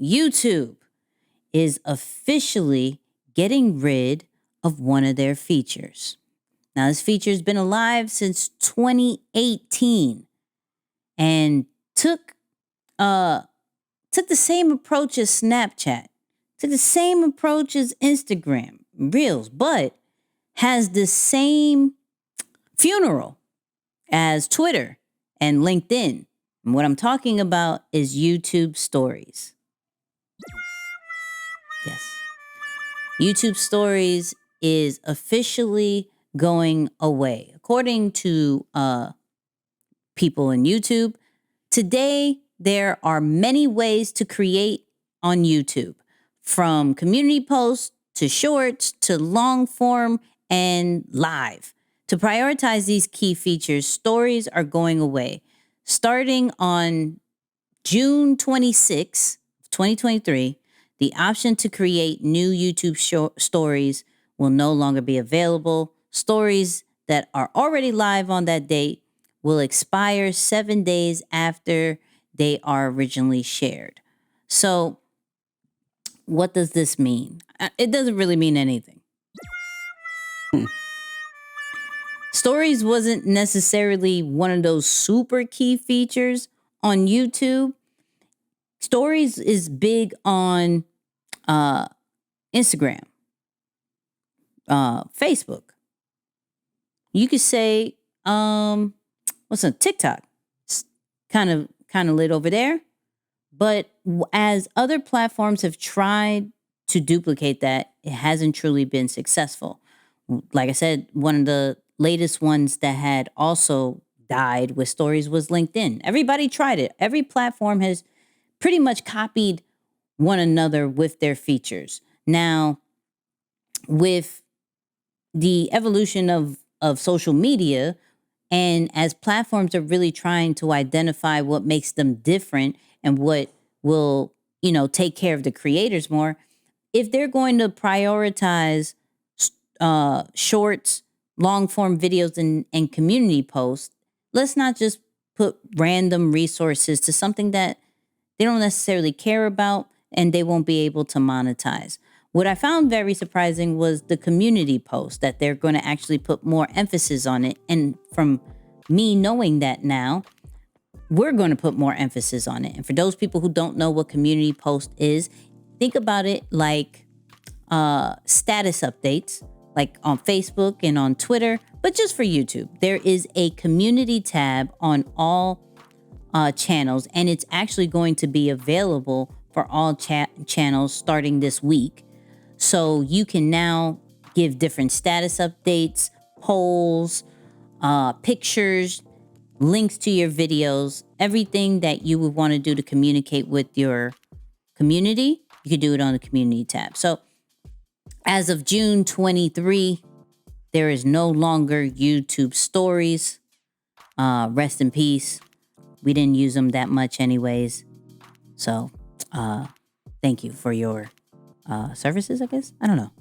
YouTube is officially getting rid of one of their features. Now, this feature's been alive since 2018 and took the same approach as Snapchat, took the same approach as Instagram, Reels, but has the same funeral as Twitter and LinkedIn. And what I'm talking about is YouTube Stories. Yes. YouTube Stories is officially going away. According to people in YouTube, today there are many ways to create on YouTube, from community posts to shorts to long form and live. To prioritize these key features, stories are going away. Starting on June 26, 2023, the option to create new YouTube stories will no longer be available. Stories that are already live on that date will expire 7 days after they are originally shared. So, what does this mean? It doesn't really mean anything. Stories wasn't necessarily one of those super key features on YouTube. Stories is big on Instagram, Facebook. You could say, what's on TikTok? It's kind of lit over there. But as other platforms have tried to duplicate that, it hasn't truly been successful. Like I said, one of the latest ones that had also died with stories was LinkedIn. Everybody tried it. Every platform has pretty much copied one another with their features. Now, with the evolution of social media, and as platforms are really trying to identify what makes them different and what will, take care of the creators more, if they're going to prioritize shorts, long form videos, and community posts, let's not just put random resources to something that they don't necessarily care about and they won't be able to monetize. What I found very surprising was the community post, that they're going to actually put more emphasis on it. And from me knowing that now, we're going to put more emphasis on it. And for those people who don't know what community post is, think about it like status updates, like on Facebook and on Twitter, but just for YouTube. There is a community tab on all channels, and it's actually going to be available for all channels starting this week. So you can now give different status updates, polls, pictures, links to your videos, everything that you would want to do to communicate with your community. You could do it on the community tab. So as of June 23, there is no longer YouTube Stories. Rest in peace. We didn't use them that much anyways. So thank you for your services, I guess. I don't know.